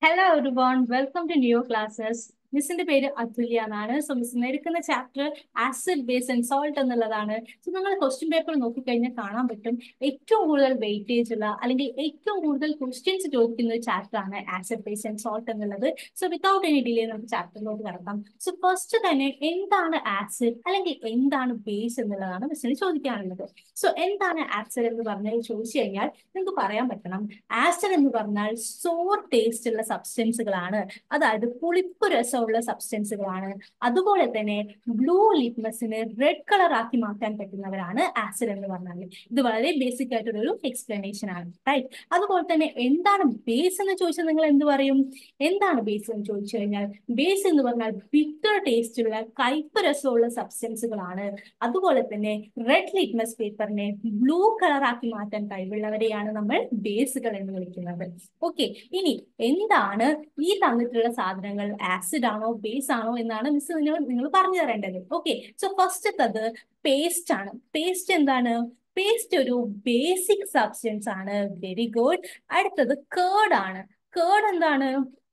Hello everyone, welcome to new classes. മിസ്സിന്റെ പേര് അതുല്യ എന്നാണ്. So miss എടുക്കുന്ന chapter acid base and salt എന്നുള്ളതാണ്. So നിങ്ങൾ ക്വസ്റ്റ്യൻ പേപ്പർ നോക്കിക്കഴിഞ്ഞാൽ കാണാൻ പറ്റും ഏറ്റവും കൂടുതൽ വെയിറ്റേജ് ഉള്ള അല്ലെങ്കിൽ ഏറ്റവും കൂടുതൽ ക്വസ്റ്റ്യൻസ് ചോദിക്കുന്ന ഒരു ചാപ്റ്റർ ആണ് ആസിഡ് ബേസ് ആൻഡ് സോൾട്ട് എന്നുള്ളത്. സോ വിതൗട്ട് എനി ഡിലേ നമുക്ക് ചാപ്റ്ററിലോട്ട് കടക്കാം. സോ ഫസ്റ്റ് തന്നെ എന്താണ് ആസിഡ് അല്ലെങ്കിൽ എന്താണ് ബേസ് എന്നുള്ളതാണ് മിസ്സിന് ചോദിക്കാനുള്ളത്. സോ എന്താണ് ആസിഡ് എന്ന് പറഞ്ഞാൽ ചോദിച്ചു കഴിഞ്ഞാൽ നിങ്ങൾക്ക് പറയാൻ പറ്റണം ആസിഡ് എന്ന് പറഞ്ഞാൽ സോർ ടേസ്റ്റ് ഉള്ള സബ്സ്റ്റൻസുകളാണ്, അതായത് പുളിപ്പ് രസമുള്ള സബ്സ്റ്റൻസുകളാണ്. അതുപോലെ തന്നെ ബ്ലൂ ലിറ്റ്മസിനെ റെഡ് കളർ ആക്കി മാറ്റാൻ പറ്റുന്നവരാണ് ആസിഡ് എന്ന് പറഞ്ഞാൽ. ഇത് വളരെ ബേസിക് ആയിട്ടുള്ള ഒരു എക്സ്പ്ലനേഷൻ ആണ്, റൈറ്റ്? അതുപോലെ തന്നെ എന്താണ് ബേസ് എന്ന് ചോദിച്ചാൽ നിങ്ങൾ എന്ത് പറയും? എന്താണ് ബേസ് എന്ന് ചോദിച്ചു കഴിഞ്ഞാൽ ബേസ് എന്ന് പറഞ്ഞാൽ ബിറ്റർ ടേസ്റ്റ് ഉള്ള കയ്പ് രസമുള്ള സബ്സ്റ്റൻസുകളാണ്. അതുപോലെ തന്നെ റെഡ് ലിറ്റ്മസ് പേപ്പറിനെ ബ്ലൂ കളർ ആക്കി മാറ്റാൻ കഴിവുള്ളവരെയാണ് നമ്മൾ ബേസുകൾ എന്ന് വിളിക്കുന്നത്. ഓക്കെ, ഇനി എന്താണ് ഈ തന്നിട്ടുള്ള സാധനങ്ങൾ ആസിഡ് ആണോ ബേസ് ആണോ എന്നാണ് മിസ് നിങ്ങൾ പറഞ്ഞു തരേണ്ടത്. ഓക്കെ, സോ ഫസ്റ്റത്തത് പേസ്റ്റ് ആണ്. പേസ്റ്റ് എന്താണ്? പേസ്റ്റ് ഒരു ബേസിക് സബ്സ്റ്റൻസ് ആണ്. Very good. അടുത്തത് കേർഡ് ആണ്. കേർഡ് എന്താണ്?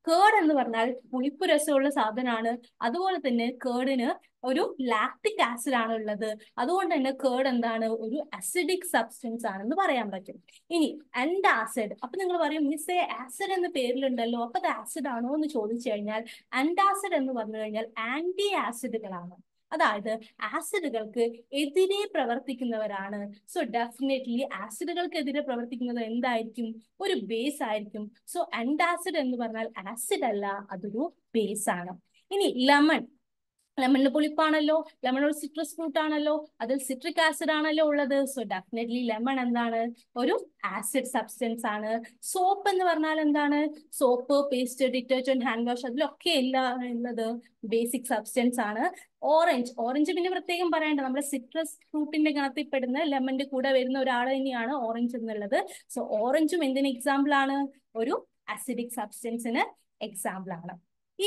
കേർഡ് എന്ന് പറഞ്ഞാൽ പുളിപ്പ് രസമുള്ള സാധനമാണ്. അതുപോലെ തന്നെ കേർഡിന് ഒരു ലാക്റ്റിക് ആസിഡ് ആണ് ഉള്ളത്. അതുകൊണ്ട് തന്നെ കേർഡ് എന്താണ്? ഒരു അസിഡിക് സബ്സ്റ്റൻസ് ആണെന്ന് പറയാൻ പറ്റും. ഇനി ആസിഡ്. അപ്പൊ നിങ്ങൾ പറയും മിസ്സേ ആസിഡ് എന്ന പേരിലുണ്ടല്ലോ, അപ്പൊ അത് ആസിഡ് ആണോ എന്ന് ചോദിച്ചു കഴിഞ്ഞാൽ ആസിഡ് എന്ന് പറഞ്ഞു കഴിഞ്ഞാൽ ആന്റി ആസിഡുകളാണ്. അതായത് ആസിഡുകൾക്ക് എതിരെ പ്രവർത്തിക്കുന്നവരാണ്. സോ ഡെഫിനറ്റ്ലി ആസിഡുകൾക്കെതിരെ പ്രവർത്തിക്കുന്നത് എന്തായിരിക്കും? ഒരു ബേസ് ആയിരിക്കും. സോ ആസിഡ് എന്ന് പറഞ്ഞാൽ ആസിഡ് അല്ല, അതൊരു ബേസ് ആണ്. ഇനി ലെമൺ. ലെമണിന് പുളിപ്പാണല്ലോ, ലെമൺ ഒരു സിട്രസ് ഫ്രൂട്ട് ആണല്ലോ, അതിൽ സിട്രിക് ആസിഡ് ആണല്ലോ ഉള്ളത്. സോ ഡെഫിനറ്റ്ലി ലെമൺ എന്താണ്? ഒരു ആസിഡ് സബ്സ്റ്റൻസ് ആണ്. സോപ്പ് എന്ന് പറഞ്ഞാൽ എന്താണ്? Soap, paste, detergent, hand wash, അതിലൊക്കെ ഉള്ളത് ബേസിക് സബ്സ്റ്റൻസ് ആണ്. ഓറഞ്ച്. ഓറഞ്ച് പിന്നെ പ്രത്യേകം പറയേണ്ട, നമ്മുടെ സിട്രസ് ഫ്രൂട്ടിന്റെ ഗണത്തിൽ പെടുന്ന ലെമന്റെ കൂടെ വരുന്ന ഒരാൾ തന്നെയാണ് ഓറഞ്ച് എന്നുള്ളത്. സോ ഓറഞ്ചും എന്തിന് എക്സാമ്പിൾ ആണ്? ഒരു അസിഡിക് സബ്സ്റ്റൻസിന് എക്സാമ്പിൾ ആണ്.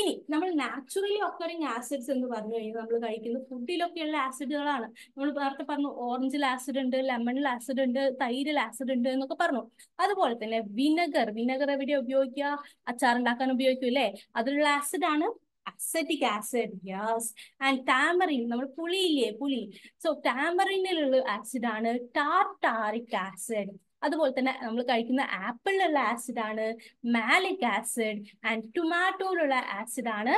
ഇനി നമ്മൾ നാച്ചുറലി ഒക്കറിങ് ആസിഡ്സ് എന്ന് പറഞ്ഞു കഴിഞ്ഞാൽ നമ്മൾ കഴിക്കുന്ന ഫുഡിലൊക്കെയുള്ള ആസിഡുകളാണ്. നമ്മൾ നേരത്തെ പറഞ്ഞു ഓറഞ്ചിൽ ആസിഡ് ഉണ്ട്, ലെമണിൽ ആസിഡ് ഉണ്ട്, തൈരിൽ ആസിഡ് ഉണ്ട് എന്നൊക്കെ പറഞ്ഞു. അതുപോലെ തന്നെ വിനെഗർ. വിനെഗർ എവിടെ ഉപയോഗിക്കുക? അച്ചാർ ഉണ്ടാക്കാൻ ഉപയോഗിക്കും അല്ലേ? അതിലുള്ള ആസിഡ് ആണ് acetic acid. Yes. And tamarind, നമ്മൾ പുളിയില്ലേ, പുളി. സോ ടാമറിനിലുള്ള ആസിഡ് ആണ് ടാർട്ടാറിക് ആസിഡ്. അതുപോലെ തന്നെ നമ്മൾ കഴിക്കുന്ന ആപ്പിളിലുള്ള ആസിഡ് ആണ് മാലിക് ആസിഡ്. ആൻഡ് ടൊമാറ്റോയിലുള്ള ആസിഡ് ആണ്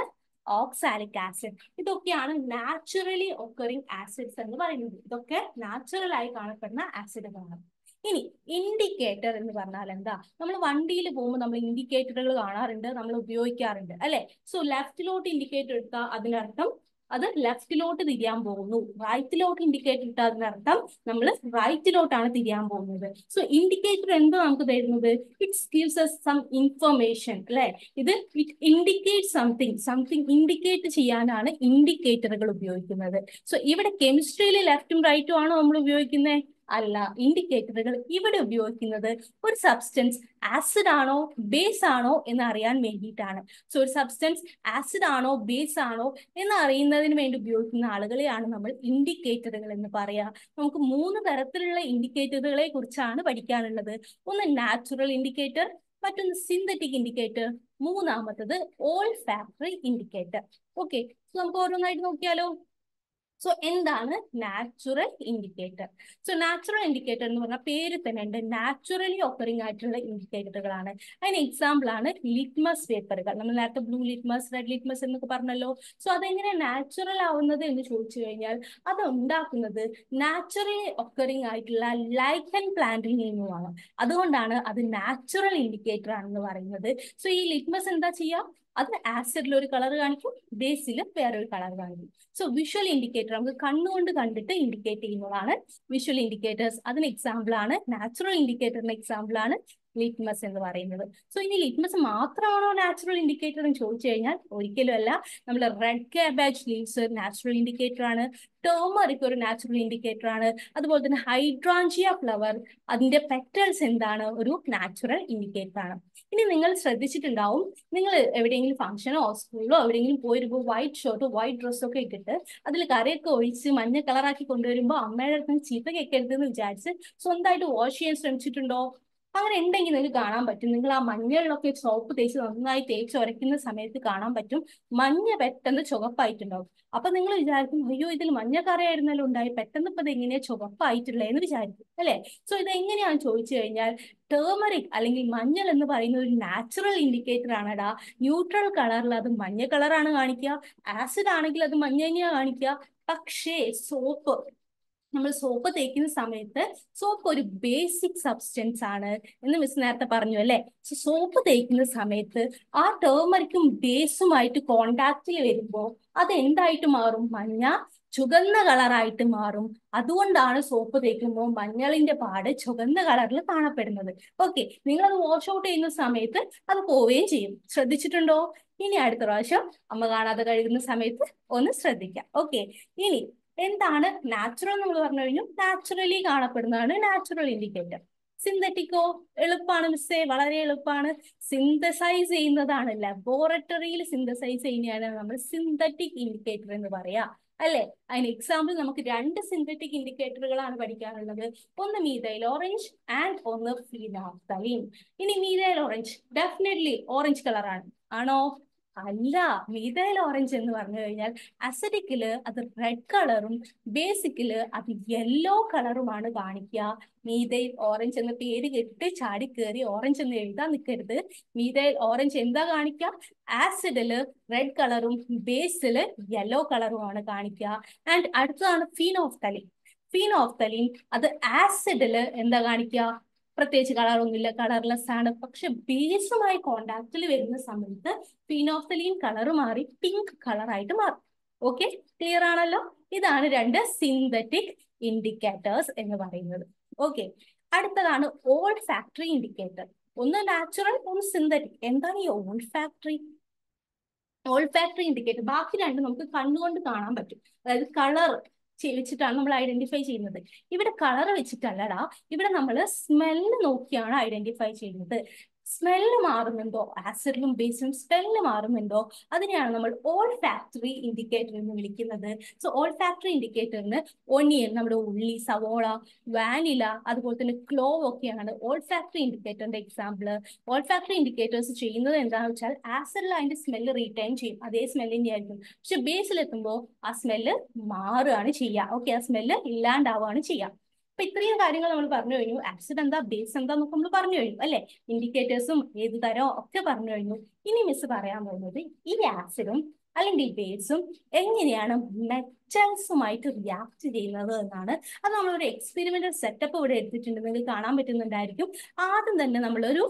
ഓക്സാലിക് ആസിഡ്. ഇതൊക്കെയാണ് നാച്ചുറലി ഒക്കറിങ് ആസിഡ്സ് എന്ന് പറയുന്നത്. ഇതൊക്കെ നാച്ചുറൽ ആയി കാണപ്പെടുന്ന ആസിഡുകളാണ്. ഇനി ഇൻഡിക്കേറ്റർ എന്ന് പറഞ്ഞാൽ എന്താ? നമ്മൾ വണ്ടിയിൽ പോകുമ്പോൾ നമ്മൾ ഇൻഡിക്കേറ്ററുകൾ കാണാറുണ്ട്, നമ്മൾ ഉപയോഗിക്കാറുണ്ട് അല്ലെ? സോ ലെഫ്റ്റിലോട്ട് ഇൻഡിക്കേറ്റർ എടുത്താൽ അതിനർത്ഥം അത് ലെഫ്റ്റിലോട്ട് തിരിയാൻ പോകുന്നു. റൈറ്റിലോട്ട് ഇൻഡിക്കേറ്റർ ഇട്ടാൽ അതിനർത്ഥം നമ്മൾ റൈറ്റിലോട്ടാണ് തിരിയാൻ പോകുന്നത്. സോ ഇൻഡിക്കേറ്റർ എന്താ നമുക്ക് തരുന്നത്? It gives us some information അല്ലെ? ഇത് ഇറ്റ് ഇൻഡിക്കേറ്റ് സംതിങ് ഇൻഡിക്കേറ്റ് ചെയ്യാനാണ് ഇൻഡിക്കേറ്ററുകൾ ഉപയോഗിക്കുന്നത്. സോ ഇവിടെ കെമിസ്ട്രിയിൽ ലെഫ്റ്റും റൈറ്റും ആണോ നമ്മൾ ഉപയോഗിക്കുന്നത്? അല്ല. ഇൻഡിക്കേറ്ററുകൾ ഇവിടെ ഉപയോഗിക്കുന്നത് ഒരു സബ്സ്റ്റൻസ് ആസിഡ് ആണോ ബേസ് ആണോ എന്ന് അറിയാൻ വേണ്ടിയിട്ടാണ്. സോ ഒരു സബ്സ്റ്റൻസ് ആസിഡ് ആണോ ബേസ് ആണോ എന്ന് അറിയുന്നതിന് വേണ്ടി ഉപയോഗിക്കുന്ന ആളുകളെയാണ് നമ്മൾ ഇൻഡിക്കേറ്ററുകൾ എന്ന് പറയാ. നമുക്ക് 3 തരത്തിലുള്ള ഇൻഡിക്കേറ്ററുകളെ കുറിച്ചാണ് പഠിക്കാനുള്ളത്. ഒന്ന് നാച്ചുറൽ ഇൻഡിക്കേറ്റർ, മറ്റൊന്ന് സിന്തറ്റിക് ഇൻഡിക്കേറ്റർ, മൂന്നാമത്തത് ഓൾഫാക്ടറി ഇൻഡിക്കേറ്റർ. ഓക്കെ, സോ നമുക്ക് ഓരോന്നായിട്ട് നോക്കിയാലോ. സോ എന്താണ് natural indicator? So natural indicator എന്ന് പറഞ്ഞാൽ പേര് തന്നെ ഉണ്ട്, നാച്ചുറലി ഒക്കറിംഗ് ആയിട്ടുള്ള ഇൻഡിക്കേറ്ററുകളാണ്. അതിന് എക്സാമ്പിൾ ആണ് ലിറ്റ്മസ് പേപ്പറുകൾ. നമ്മൾ നേരത്തെ ബ്ലൂ ലിറ്റ്മസ്, റെഡ് ലിറ്റ്മസ് എന്നൊക്കെ പറഞ്ഞല്ലോ. സോ അതെങ്ങനെ നാച്ചുറൽ ആവുന്നത് എന്ന് ചോദിച്ചു കഴിഞ്ഞാൽ അത് ഉണ്ടാക്കുന്നത് നാച്ചുറലി ഒക്കറിംഗ് ആയിട്ടുള്ള ലൈക്കൻ പ്ലാന്റിൽ നിന്നുമാണ്. അതുകൊണ്ടാണ് അത് നാച്ചുറൽ ഇൻഡിക്കേറ്റർ ആണെന്ന് പറയുന്നത്. സോ ഈ ലിറ്റ്മസ് എന്താ ചെയ്യുക? അത് ആസിഡിൽ ഒരു കളർ കാണിക്കും, ബേസിൽ വേറൊരു കളർ കാണിക്കും. സോ വിഷ്വൽ ഇൻഡിക്കേറ്റർ നമുക്ക് കണ്ണുകൊണ്ട് കണ്ടിട്ട് ഇൻഡിക്കേറ്റ് ചെയ്യുന്നതാണ് വിഷ്വൽ ഇൻഡിക്കേറ്റേഴ്സ്. അതിന് എക്സാമ്പിൾ ആണ്, നാച്ചുറൽ ഇൻഡിക്കേറ്ററിന് എക്സാമ്പിൾ ആണ് ലിറ്റ്മസ് എന്ന് പറയുന്നത്. സോ ഇനി ലിറ്റ്മസ് മാത്രമാണോ നാച്ചുറൽ ഇൻഡിക്കേറ്റർ എന്ന് ചോദിച്ചു കഴിഞ്ഞാൽ ഒരിക്കലും അല്ല. നമ്മൾ red cabbage leaves natural indicator ആണ്. ടേമറിക് ഒരു നാച്ചുറൽ ഇൻഡിക്കേറ്റർ ആണ്. അതുപോലെ തന്നെ ഹൈഡ്രാഞ്ചിയ ഫ്ലവർ, അതിന്റെ പെറ്റൽസ് എന്താണ്? ഒരു നാച്ചുറൽ ഇൻഡിക്കേറ്റർ ആണ്. ഇനി നിങ്ങൾ ശ്രദ്ധിച്ചിട്ടുണ്ടാവും, നിങ്ങൾ എവിടെയെങ്കിലും ഫംഗ്ഷനോ സ്കൂളിലോ എവിടെയെങ്കിലും പോയിരുമ്പോൾ വൈറ്റ് ഷർട്ടോ വൈറ്റ് ഡ്രസ്സോ ഒക്കെ ഇട്ടിട്ട് അതിൽ കറിയൊക്കെ ഒഴിച്ച് മഞ്ഞ കളറാക്കി കൊണ്ടുവരുമ്പോൾ അമ്മയുടെ അടുത്ത് ചീത്ത കേൾക്കരുതെന്ന് വിചാരിച്ച് സ്വന്തമായിട്ട് വാഷ് ചെയ്യാൻ ശ്രമിച്ചിട്ടുണ്ടോ? അങ്ങനെ ഉണ്ടെങ്കിൽ നിങ്ങൾക്ക് കാണാൻ പറ്റും. നിങ്ങൾ ആ മഞ്ഞളിലൊക്കെ സോപ്പ് തേച്ച് നന്നായി തേച്ച് ഉരയ്ക്കുന്ന സമയത്ത് കാണാൻ പറ്റും മഞ്ഞ പെട്ടെന്ന് ചുവപ്പായിട്ടുണ്ടാവും. അപ്പൊ നിങ്ങൾ വിചാരിക്കും, അയ്യോ ഇതിൽ മഞ്ഞ കറയായിരുന്നല്ലോ ഉണ്ടായി, പെട്ടെന്ന് ഇപ്പൊ ഇത് എങ്ങനെയാ ചുവപ്പായിട്ടുള്ളത് എന്ന് വിചാരിക്കും അല്ലെ? സോ ഇത് എങ്ങനെയാണെന്ന് ചോദിച്ചു കഴിഞ്ഞാൽ, ടേമറിക് അല്ലെങ്കിൽ മഞ്ഞൾ എന്ന് പറയുന്ന ഒരു നാച്ചുറൽ ഇൻഡിക്കേറ്റർ ആണെടാ. ന്യൂട്രൽ കളറിൽ അത് മഞ്ഞ കളറാണ് കാണിക്കുക, ആസിഡ് ആണെങ്കിൽ അത് മഞ്ഞ തന്നെയാണ് കാണിക്കുക. പക്ഷേ സോപ്പ്, നമ്മൾ സോപ്പ് തേക്കുന്ന സമയത്ത് സോപ്പ് ഒരു ബേസിക് സബ്സ്റ്റൻസ് ആണ് എന്ന് മിസ് നേരത്തെ പറഞ്ഞു അല്ലെ? സോ സോപ്പ് തേക്കുന്ന സമയത്ത് ആ ടേമറിക്കും ബേസുമായിട്ട് കോണ്ടാക്റ്റിൽ വരുമ്പോൾ അത് എന്തായിട്ട് മാറും? മഞ്ഞ ചുവന്ന കളറായിട്ട് മാറും. അതുകൊണ്ടാണ് സോപ്പ് തേക്കുമ്പോൾ മഞ്ഞളിന്റെ പാട് ചുവന്ന കളറിൽ കാണപ്പെടുന്നത്. ഓക്കെ, നിങ്ങൾ അത് വാഷ് ഔട്ട് ചെയ്യുന്ന സമയത്ത് അത് പോവുകയും ചെയ്യും. ശ്രദ്ധിച്ചിട്ടുണ്ടോ? ഇനി അടുത്ത പ്രാവശ്യം അമ്മ കാണാതെ കഴുകുന്ന സമയത്ത് ഒന്ന് ശ്രദ്ധിക്കാം. ഓക്കെ, ഇനി എന്താണ് നാച്ചുറൽ? നമ്മൾ പറഞ്ഞു കഴിഞ്ഞു, നാച്ചുറലി കാണപ്പെടുന്നതാണ് നാച്ചുറൽ ഇൻഡിക്കേറ്റർ. സിന്തറ്റിക്കോ? എളുപ്പമാണ് മിസ്സേ, വളരെ എളുപ്പമാണ്. സിന്തസൈസ് ചെയ്യുന്നതാണ്, ലബോറട്ടറിയിൽ സിന്തസൈസ് ചെയ്യുന്നതാണ് നമ്മൾ സിന്തറ്റിക് ഇൻഡിക്കേറ്റർ എന്ന് പറയാ അല്ലെ? അതിന് എക്സാമ്പിൾ നമുക്ക് രണ്ട് സിന്തറ്റിക് ഇൻഡിക്കേറ്ററുകളാണ് പഠിക്കാനുള്ളത്. ഒന്ന് മീഥൈൽ ഓറഞ്ച് ആൻഡ് ഒന്ന് ഫീനാഫ്തലീൻ. ഇനി മീഥൈൽ ഓറഞ്ച് ഡെഫിനറ്റ്ലി ഓറഞ്ച് കളറാണ്, ആണോ? അല്ല. മീഥൈൽ ഓറഞ്ച് എന്ന് പറഞ്ഞു കഴിഞ്ഞാൽ അസിഡിക്കില് അത് റെഡ് കളറും ബേസിക്കില് അത് യെല്ലോ കളറുമാണ് കാണിക്കുക. മീഥൈൽ ഓറഞ്ച് എന്ന പേര് കേട്ടിട്ട് ചാടി കയറി ഓറഞ്ച് എന്ന് എഴുതാൻ നിൽക്കരുത്. മീഥൈൽ ഓറഞ്ച് എന്താ കാണിക്കുക? ആസിഡില് റെഡ് കളറും ബേസില് യെല്ലോ കളറുമാണ് കാണിക്കുക. ആൻഡ് അടുത്തതാണ് ഫീനോഫ്തലീൻ. ഫീനോഫ്തലീൻ അത് ആസിഡില് എന്താ കാണിക്കുക? പ്രത്യേകിച്ച് കളറൊന്നുമില്ല, കളർലെസ് ആണ്. പക്ഷെ ബേസുമായി കോണ്ടാക്റ്റിൽ വരുന്ന സമയത്ത് ഫീനോഫ്തലീൻ കളർ മാറി പിങ്ക് കളറായിട്ട് മാറും. ഓക്കെ, ക്ലിയർ ആണല്ലോ? ഇതാണ് രണ്ട് സിന്തറ്റിക് ഇൻഡിക്കേറ്റേഴ്സ് എന്ന് പറയുന്നത്. ഓക്കെ, അടുത്തതാണ് ഓൾ ഫാക്ടറി ഇൻഡിക്കേറ്റർ. ഒന്ന് നാച്ചുറൽ, ഒന്ന് സിന്തറ്റിക്. എന്താണ് ഈ all factory? All factory indicator ബാക്കി രണ്ടും നമുക്ക് കണ്ണുകൊണ്ട് കാണാൻ പറ്റും. അതായത് കളർ വെച്ചിട്ടാണ് നമ്മൾ ഐഡന്റിഫൈ ചെയ്യുന്നത്. ഇവിടെ കളർ വെച്ചിട്ടല്ലടാ, ഇവിടെ നമ്മൾ സ്മെല്ല് നോക്കിയാണ് ഐഡന്റിഫൈ ചെയ്യുന്നത്. സ്മെല്ല് മാറുന്നുണ്ടോ, ആസിഡിലും ബേസിലും സ്മെല്ല് മാറുന്നുണ്ടോ, അതിനെയാണ് നമ്മൾ ഓൾ ഫാക്ടറി ഇൻഡിക്കേറ്റർ എന്ന് വിളിക്കുന്നത്. സോ ഓൾ ഫാക്ടറി ഇൻഡിക്കേറ്ററിന് ഒനിയൻ, നമ്മുടെ ഉള്ളി, സവോള, വാനില, അതുപോലെ തന്നെ ക്ലോവ് ഒക്കെയാണ് ഓൾ ഫാക്ടറി ഇൻഡിക്കേറ്ററിന്റെ എക്സാമ്പിൾ. ഓൾ ഫാക്ടറി ഇൻഡിക്കേറ്റേഴ്സ് ചെയ്യുന്നത് എന്താണെന്ന് വെച്ചാൽ ആസിഡിൽ അതിന്റെ സ്മെല്ല് റീറ്റൈൻ ചെയ്യും, അതേ സ്മെല്ല് തന്നെയായിരിക്കും. പക്ഷെ ബേസിൽ എത്തുമ്പോൾ ആ സ്മെല്ല് മാറുകയാണ് ചെയ്യുക. ഓക്കെ, ആ സ്മെല്ല് ഇല്ലാണ്ടാവുകയാണ് ചെയ്യുക. അപ്പൊ ഇത്രയും കാര്യങ്ങൾ നമ്മൾ പറഞ്ഞു കഴിഞ്ഞു. ആസിഡ് എന്താ, ബേസ് എന്താന്നൊക്കെ നമ്മൾ പറഞ്ഞു കഴിഞ്ഞു അല്ലെ? ഇൻഡിക്കേറ്റേഴ്സും ഏത് തരവും ഒക്കെ പറഞ്ഞു കഴിഞ്ഞു. ഇനി മിസ് പറയാൻ പോകുന്നത് ഈ ആസിഡും അല്ലെങ്കിൽ ബേസും എങ്ങനെയാണ് മെറ്റൽസുമായിട്ട് റിയാക്ട് ചെയ്യുന്നത് എന്നാണ്. അത് നമ്മളൊരു എക്സ്പെരിമെന്റൽ സെറ്റപ്പ് ഇവിടെ എടുത്തിട്ടുണ്ട്, നിങ്ങൾക്ക് കാണാൻ പറ്റുന്നുണ്ടായിരിക്കും. ആദ്യം തന്നെ നമ്മളൊരു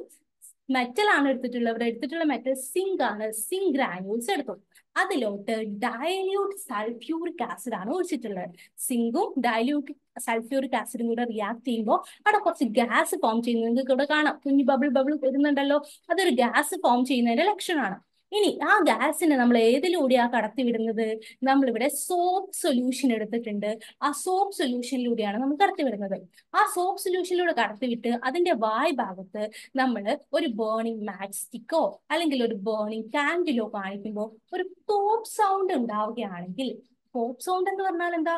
മെറ്റൽ ആണ് എടുത്തിട്ടുള്ളത്. ഇവിടെ എടുത്തിട്ടുള്ള മെറ്റൽ സിങ്ക് ആണ്. സിങ്ക് ഗ്രാനുൾസ് എടുത്തു. അതിലോട്ട് ഡയല്യൂട്ട് സൾഫ്യൂറിക് ആസിഡ് ആണ് ഒഴിച്ചിട്ടുള്ളത്. സിങ്കും ഡയല്യൂട്ട് സൾഫ്യൂറിക് ആസിഡും കൂടെ റിയാക്ട് ചെയ്യുമ്പോൾ അവിടെ കുറച്ച് ഗ്യാസ് ഫോം ചെയ്യുന്നത് നിങ്ങൾക്ക് ഇവിടെ കാണാം. കുഞ്ഞു ബബിൾ ബബിൾ വരുന്നുണ്ടല്ലോ, അതൊരു ഗ്യാസ് ഫോം ചെയ്യുന്നതിന്റെ ലക്ഷണമാണ്. ഇനി ആ ഗ്യാസിനെ നമ്മൾ ഏതിലൂടെയാണ് കടത്തിവിടുന്നത്? നമ്മളിവിടെ സോപ്പ് സൊല്യൂഷൻ എടുത്തിട്ടുണ്ട്. ആ സോപ്പ് സൊല്യൂഷനിലൂടെയാണ് നമ്മൾ കടത്തിവിടുന്നത്. ആ സോപ്പ് സൊല്യൂഷനിലൂടെ കടത്തിവിട്ട് അതിന്റെ വായ് ഭാഗത്ത് നമ്മൾ ഒരു ബേണിംഗ് മാച്ച് സ്റ്റിക്കോ അല്ലെങ്കിൽ ഒരു ബേണിംഗ് കാൻഡിലോ കാണിക്കുമ്പോൾ ഒരു പോപ്പ് സൗണ്ട് ഉണ്ടാവുകയാണെങ്കിൽ, പോപ്പ് സൗണ്ട് എന്ന് പറഞ്ഞാൽ എന്താ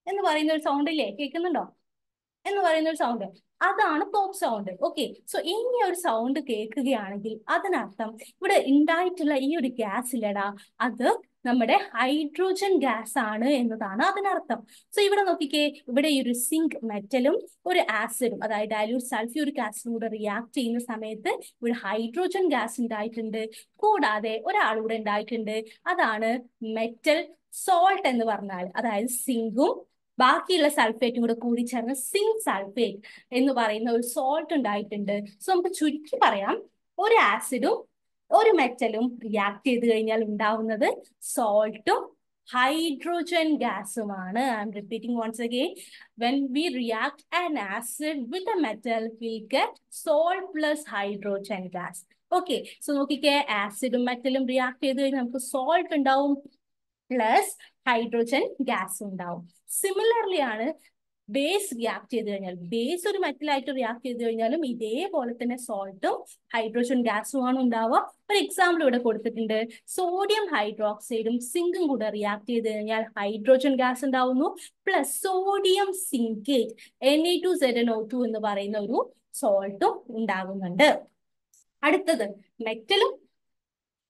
എന്ന് പറയുന്ന ഒരു സൗണ്ട് ഇല്ലേ, കേൾക്കുന്നുണ്ടോ? എന്ന് പറയുന്ന ഒരു സൗണ്ട്, അതാണ് പോപ്പ് സൗണ്ട്. ഓക്കെ, സോ ഇനി ഒരു സൗണ്ട് കേൾക്കുകയാണെങ്കിൽ അതിനർത്ഥം ഇവിടെ ഉണ്ടായിട്ടുള്ള ഈ ഒരു ഗ്യാസ് ഇല്ലടാ, അത് നമ്മുടെ ഹൈഡ്രോജൻ ഗ്യാസ് ആണ് എന്നതാണ് അതിനർത്ഥം. സോ ഇവിടെ നോക്കിക്കേ, ഇവിടെ ഈ ഒരു സിങ്ക് മെറ്റലും ഒരു ആസിഡും, അതായത് ഡയല്യൂട്ട് സൾഫ്യൂറിക് ആസിഡും കൂടെ റിയാക്ട് ചെയ്യുന്ന സമയത്ത് ഇവിടെ ഹൈഡ്രോജൻ ഗ്യാസ് ഉണ്ടായിട്ടുണ്ട്. കൂടാതെ ഒരാളൂടെ ഉണ്ടായിട്ടുണ്ട്, അതാണ് മെറ്റൽ സോൾട്ട് എന്ന് പറഞ്ഞാൽ, അതായത് സിങ്കും ബാക്കിയുള്ള സൾഫേറ്റും കൂടെ കൂടി ചേർന്ന് സിങ്ക് സൾഫേറ്റ് എന്ന് പറയുന്ന ഒരു സോൾട്ട് ഉണ്ടായിട്ടുണ്ട്. സോ നമുക്ക് ചുരുക്കി പറയാം, ഒരു ആസിഡും ഒരു മെറ്റലും റിയാക്ട് ചെയ്ത് കഴിഞ്ഞാൽ ഉണ്ടാവുന്നത് സോൾട്ടും ഹൈഡ്രോജൻ ഗ്യാസുമാണ്. I'm repeating once again. when we react an acid with a metal, we get salt plus hydrogen gas. Okay, so നോക്കിക്കേ, ആസിഡും മെറ്റലും റിയാക്ട് ചെയ്ത് കഴിഞ്ഞാൽ നമുക്ക് സോൾട്ട് ഉണ്ടാവും പ്ലസ് ഹൈഡ്രോജൻ ഗ്യാസ് ഉണ്ടാവും. സിമിലർലി ആണ് ബേസ് റിയാക്ട് ചെയ്ത് കഴിഞ്ഞാൽ, ബേസ് ഒരു മെറ്റലായിട്ട് റിയാക്ട് ചെയ്ത് കഴിഞ്ഞാലും ഇതേപോലെ തന്നെ സോൾട്ടും ഹൈഡ്രോജൻ ഗ്യാസും ആണ് ഉണ്ടാവുക. ഒരു എക്സാമ്പിൾ ഇവിടെ കൊടുത്തിട്ടുണ്ട്. സോഡിയം ഹൈഡ്രോക്സൈഡും സിങ്കും കൂടെ റിയാക്ട് ചെയ്ത് കഴിഞ്ഞാൽ ഹൈഡ്രോജൻ ഗ്യാസ് ഉണ്ടാവുന്നു, പ്ലസ് സോഡിയം സിങ്കേറ്റ് Na2ZnO2 എന്ന് പറയുന്ന ഒരു സോൾട്ടും ഉണ്ടാകുന്നുണ്ട്. അടുത്തത് മെറ്റലും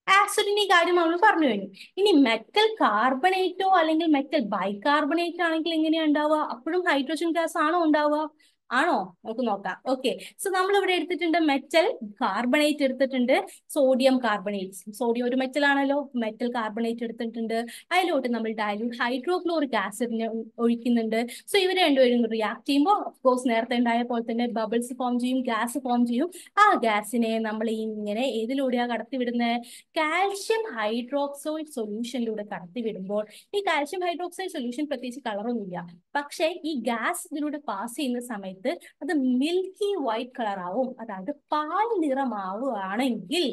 ആസിഡിന്റെ കാര്യം നമ്മൾ പറഞ്ഞു കഴിഞ്ഞു. ഇനി മെറ്റൽ കാർബണേറ്റോ അല്ലെങ്കിൽ മെറ്റൽ ബൈകാർബണേറ്റ് ആണെങ്കിൽ എങ്ങനെയാ ഉണ്ടാവുക? അപ്പോഴും ഹൈഡ്രോജൻ ഗ്യാസ് ആണോ ഉണ്ടാവുക? ആണോ? നമുക്ക് നോക്കാം. ഓക്കെ, സോ നമ്മൾ ഇവിടെ എടുത്തിട്ടുണ്ട് മെറ്റൽ കാർബണേറ്റ് എടുത്തിട്ടുണ്ട്, സോഡിയം കാർബണേറ്റ്. സോഡിയം ഒരു മെറ്റൽ ആണല്ലോ, മെറ്റൽ കാർബണേറ്റ് എടുത്തിട്ടുണ്ട്. അതിലോട്ട് നമ്മൾ ഡയലൂട്ട് ഹൈഡ്രോക്ലോറിക് ആസിഡിനെ ഒഴിക്കുന്നുണ്ട്. സോ ഇവർ രണ്ടുപേരും റിയാക്ട് ചെയ്യുമ്പോൾ ഓഫ്കോഴ്സ് നേരത്തെ ഉണ്ടായ പോലെ തന്നെ ബബിൾസ് ഫോം ചെയ്യും, ഗ്യാസ് ഫോം ചെയ്യും. ആ ഗ്യാസിനെ നമ്മൾ ഇങ്ങനെ ഏതിലൂടെയാ കടത്തിവിടുന്നത്? കാൽഷ്യം ഹൈഡ്രോക്സൈഡ് സൊല്യൂഷനിലൂടെ കടത്തിവിടുമ്പോൾ ഈ കാൽഷ്യം ഹൈഡ്രോക്സൈഡ് സൊല്യൂഷൻ പ്രത്യേകിച്ച് കളറൊന്നുമില്ല, പക്ഷേ ഈ ഗ്യാസ് ഇതിലൂടെ പാസ് ചെയ്യുന്ന സമയത്ത് അത് മിൽക്കി വൈറ്റ് കളർ ആവും. അതായത് പാൽ നിറമാവുകയാണെങ്കിൽ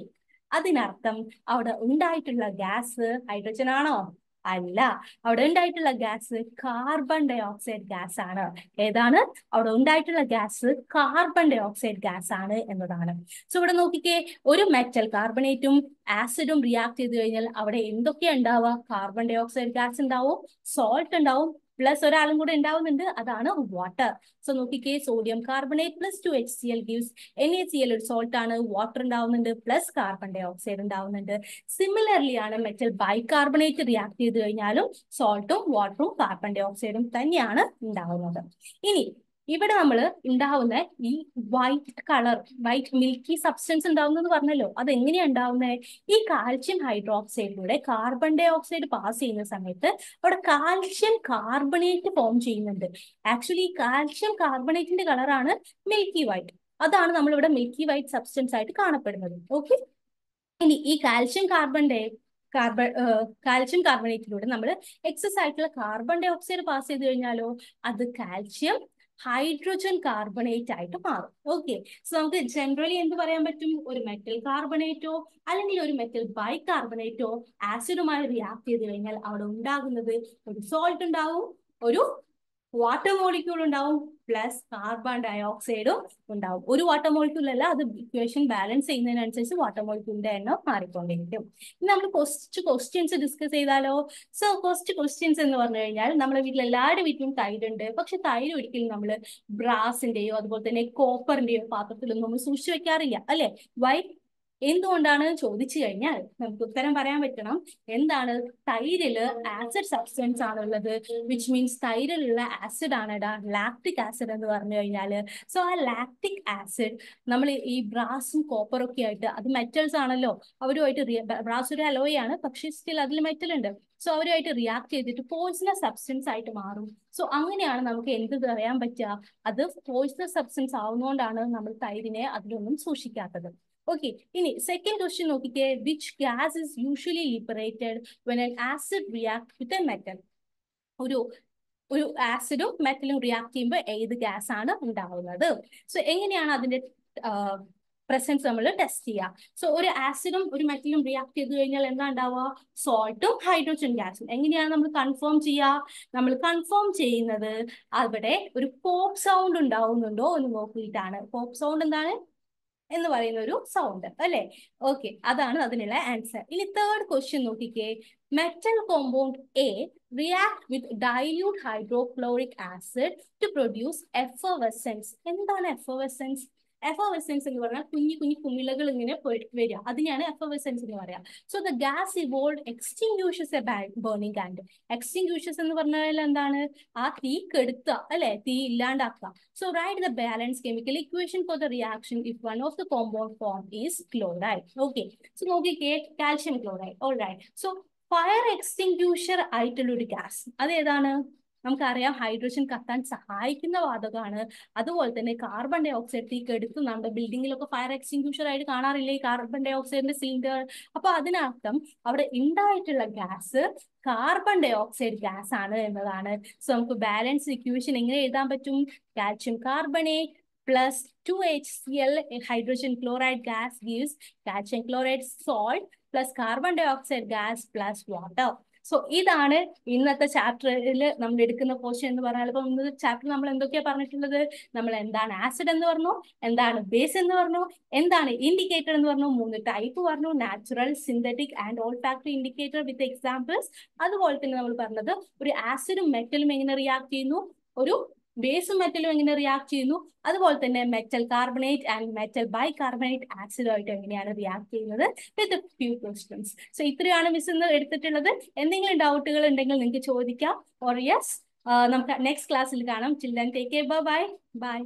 അതിനർത്ഥം അവിടെ ഉണ്ടായിട്ടുള്ള ഗ്യാസ് ഹൈഡ്രജൻ ആണോ? അല്ല, അവിടെ ഉണ്ടായിട്ടുള്ള gas carbon dioxide gas ആണ്. ഏതാണ്? അവിടെ ഉണ്ടായിട്ടുള്ള gas carbon dioxide gas ആണ് എന്നതാണ്. സോ ഇവിടെ നോക്കിക്കേ, ഒരു മെറ്റൽ കാർബണേറ്റും ആസിഡും റിയാക്ട് ചെയ്ത് കഴിഞ്ഞാൽ അവിടെ എന്തൊക്കെയാ ഉണ്ടാവുക? കാർബൺ ഡൈ ഓക്സൈഡ് ഗ്യാസ് ഉണ്ടാവും, സോൾട്ട് ഉണ്ടാവും, പ്ലസ് ഒരാളും കൂടെ ഉണ്ടാവുന്നുണ്ട്, അതാണ് വാട്ടർ. സോ നോക്കിക്കേ, sodium carbonate plus 2HCl gives NaCl, ഒരു സോൾട്ട് ആണ്, വാട്ടർ ഉണ്ടാവുന്നുണ്ട്, പ്ലസ് കാർബൺ ഡൈ ഓക്സൈഡ് ഉണ്ടാവുന്നുണ്ട്. സിമിലർലി ആണ് മെറ്റൽ ബൈകാർബണേറ്റ് റിയാക്ട് ചെയ്ത് കഴിഞ്ഞാലും സോൾട്ടും വാട്ടറും കാർബൺ ഡൈ ഓക്സൈഡും തന്നെയാണ് ഉണ്ടാവുന്നത്. ഇനി ഇവിടെ നമ്മൾ ഉണ്ടാവുന്ന ഈ white colour, white milky substance ഉണ്ടാവുന്നത് പറഞ്ഞല്ലോ, അത് എങ്ങനെയാ ഉണ്ടാവുന്നത്? ഈ കാൽഷ്യം ഹൈഡ്രോക്സൈഡിലൂടെ കാർബൺ ഡൈ ഓക്സൈഡ് പാസ് ചെയ്യുന്ന സമയത്ത് അവിടെ കാൽഷ്യം കാർബണേറ്റ് ഫോം ചെയ്യുന്നുണ്ട്. ആക്ച്വലി കാൽഷ്യം കാർബണേറ്റിന്റെ കളറാണ് മിൽക്കി വൈറ്റ്. അതാണ് നമ്മളിവിടെ മിൽക്കി വൈറ്റ് സബ്സ്റ്റൻസ് ആയിട്ട് കാണപ്പെടുന്നത്. ഓക്കെ, ഇനി ഈ കാൽഷ്യം കാർബണേറ്റിലൂടെ നമ്മൾ എക്സസ് ആയിട്ടുള്ള കാർബൺ ഡൈ ഓക്സൈഡ് പാസ് ചെയ്ത് കഴിഞ്ഞാലോ അത് കാൽഷ്യം ഹൈഡ്രോജൻ കാർബണേറ്റ് ആയിട്ട് മാറും. ഓക്കെ, സോ നമുക്ക് ജനറലി എന്ത് പറയാൻ പറ്റും? ഒരു മെറ്റൽ കാർബണേറ്റോ അല്ലെങ്കിൽ ഒരു മെറ്റൽ ബൈകാർബണേറ്റോ ആസിഡുമായി റിയാക്ട് ചെയ്ത് കഴിഞ്ഞാൽ അവിടെ ഉണ്ടാകുന്നത് ഒരു സോൾട്ട് ഉണ്ടാവും, ഒരു വാട്ടർ മോളിക്യൂൾ ഉണ്ടാവും, പ്ലസ് കാർബൺ ഡൈ ഓക്സൈഡും ഉണ്ടാവും. ഒരു വാട്ടർ മോളിക്യൂൾ അല്ല, അത് ഇക്വേഷൻ ബാലൻസ് ചെയ്യുന്നതിനനുസരിച്ച് വാട്ടർ മോളിക്യൂളിന്റെ എണ്ണം മാറിക്കൊണ്ടിരിക്കും. ഇനി നമ്മൾ കുറച്ച് ക്വസ്റ്റ്യൻസ് ഡിസ്കസ് ചെയ്താലോ? സോ കുറച്ച് ക്വസ്റ്റ്യൻസ് എന്ന് പറഞ്ഞു കഴിഞ്ഞാൽ നമ്മുടെ വീട്ടിൽ എല്ലാവരുടെ വീട്ടിലും തൈര് ഉണ്ട്, പക്ഷെ തൈര് ഒരിക്കലും നമ്മൾ ബ്രാസിന്റെയോ അതുപോലെ തന്നെ കോപ്പറിന്റെയോ പാത്രത്തിലൊന്നും നമ്മൾ സൂക്ഷിച്ചു വെക്കാറില്ല, അല്ലെ? വൈ? എന്തുകൊണ്ടാണ് ചോദിച്ചു കഴിഞ്ഞാൽ നമുക്ക് ഉത്തരം പറയാൻ പറ്റണം. എന്താണ്? തൈരില് ആസിഡ് സബ്സ്റ്റൻസ് ആണുള്ളത്, വിച്ച് മീൻസ് തൈരിലുള്ള ആസിഡ് ആണ് ലാക്ടിക് ആസിഡ് എന്ന് പറഞ്ഞു കഴിഞ്ഞാല്. സോ ആ ലാക്ടിക് ആസിഡ് നമ്മൾ ഈ ബ്രാസും കോപ്പറും ഒക്കെ ആയിട്ട്, അത് മെറ്റൽസ് ആണല്ലോ, അവരുമായിട്ട് ബ്രാസ് ഒരു അലോയ് ആണ്, പക്ഷെ സ്റ്റിൽ അതിൽ മെറ്റൽ ഉണ്ട്. സോ അവരുമായിട്ട് റിയാക്ട് ചെയ്തിട്ട് പോയിസണസ് സബ്സ്റ്റൻസ് ആയിട്ട് മാറും. സോ അങ്ങനെയാണ് നമുക്ക് എന്ത് പറയാൻ പറ്റുക? അത് പോയിസണസ് സബ്സ്റ്റൻസ് ആവുന്നതുകൊണ്ടാണ് നമ്മൾ തൈരിനെ അതിലൊന്നും സൂക്ഷിക്കാത്തത്. ഓക്കെ, ഇനി സെക്കൻഡ് ക്വസ്റ്റ്യൻ നോക്കിക്കേ. Which gas is usually liberated when an acid react with a metal? ഒരു ആസിഡും മെറ്റലും റിയാക്ട് ചെയ്യുമ്പോൾ ഏത് ഗ്യാസ് ആണ് ഉണ്ടാവുന്നത്? സോ എങ്ങനെയാണ് അതിന്റെ പ്രസൻസ് നമ്മൾ ടെസ്റ്റ് ചെയ്യുക? സോ ഒരു ആസിഡും ഒരു മെറ്റലും റിയാക്ട് ചെയ്ത് കഴിഞ്ഞാൽ എന്താ ഉണ്ടാവുക? സോൾട്ടും ഹൈഡ്രോജൻ ഗ്യാസും. എങ്ങനെയാണ് നമ്മൾ കൺഫേം ചെയ്യുക? നമ്മൾ കൺഫേം ചെയ്യുന്നത് അവിടെ ഒരു പോപ്പ് സൗണ്ട് ഉണ്ടാവുന്നുണ്ടോ എന്ന് നോക്കിയിട്ടാണ്. പോപ്പ് സൗണ്ട് എന്താണ് എന്ന് പറയുന്ന ഒരു സൗണ്ട്, അല്ലെ? ഓക്കെ, അതാണ് അതിനുള്ള ആൻസർ. ഇനി തേർഡ് ക്വസ്റ്റ്യൻ നോക്കിക്കേ. Metal compound A react with dilute hydrochloric acid to produce effervescence. എന്താണ് എഫർവെസൻസ്? എഫർവെസൻസ് എന്ന് പറഞ്ഞാൽ കുഞ്ഞു കുഞ്ഞു കുമിളകൾ ഇങ്ങനെ വരിക, അതിനെയാണ് എഫർവെസൻസ് എന്ന് പറയാം. So the gas evolve extinguishes a burning candle. Extinguishes എന്ന് പറഞ്ഞാൽ എന്താണ്? ആ തീ കെടുത്തുക, അല്ലെ? തീ ഇല്ലാണ്ടാക്കുക. So write the balanced chemical equation for the reaction if one of the compound formed is chloride. Okay, so നോക്കിക്കേ, calcium chloride. Alright, so fire extinguisher ആയിട്ടുള്ള ഒരു ഗ്യാസ് അത് ഏതാണ്? നമുക്കറിയാം, ഹൈഡ്രോജൻ കത്താൻ സഹായിക്കുന്ന വാതകമാണ്. അതുപോലെ തന്നെ കാർബൺ ഡൈ ഓക്സൈഡ് തീ കെടുത്ത് നമ്മുടെ ബിൽഡിങ്ങിലൊക്കെ ഫയർ എക്സ്റ്റിങ്ക്യൂഷർ ആയിട്ട് കാണാറില്ലേ കാർബൺ ഡൈ ഓക്സൈഡിന്റെ സിലിണ്ടർ? അപ്പൊ അതിനർത്ഥം അവിടെ ഉണ്ടായിട്ടുള്ള gas carbon dioxide gas ആണ് എന്നതാണ്. സോ നമുക്ക് ബാലൻസ് ഇക്വേഷൻ എങ്ങനെ എഴുതാൻ പറ്റും? Calcium carbonate plus 2HCl hydrogen chloride gas gives calcium chloride salt plus carbon dioxide gas plus water. So ഇതാണ് ഇന്നത്തെ ചാപ്റ്ററിൽ നമ്മൾ എടുക്കുന്ന പോർഷൻ എന്ന് പറഞ്ഞാൽ. ഇപ്പൊ ഇന്നത്തെ ചാപ്റ്റർ നമ്മൾ എന്തൊക്കെയാ പറഞ്ഞിട്ടുള്ളത്? നമ്മൾ എന്താണ് ആസിഡ് എന്ന് പറഞ്ഞു, എന്താണ് ബേസ് എന്ന് പറഞ്ഞു, എന്താണ് ഇൻഡിക്കേറ്റർ എന്ന് പറഞ്ഞു, 3 ടൈപ്പ് പറഞ്ഞു: natural, synthetic and olfactory indicator with examples. അതുപോലെ തന്നെ നമ്മൾ പറഞ്ഞത് ഒരു ആസിഡും മെറ്റലും എങ്ങനെ റിയാക്ട് ചെയ്യുന്നു, ഒരു ബേസും മെറ്റലും എങ്ങനെ റിയാക്ട് ചെയ്യുന്നു, അതുപോലെ തന്നെ metal carbonate and metal bicarbonate ആസിഡുമായിട്ട് എങ്ങനെയാണ് റിയാക്ട് ചെയ്യുന്നത് വിത്ത് ഫ്യൂ ക്വസ്റ്റ്യൻസ്. സോ ഇത്രയാണ് മിസ് ഇന്ന് എടുത്തിട്ടുള്ളത്. എന്തെങ്കിലും ഡൗട്ടുകൾ ഉണ്ടെങ്കിൽ നിങ്ങൾക്ക് ചോദിക്കാം. ഓർ യെസ്, നമുക്ക് നെക്സ്റ്റ് ക്ലാസ്സിൽ കാണാം. Till then take care, bye bye.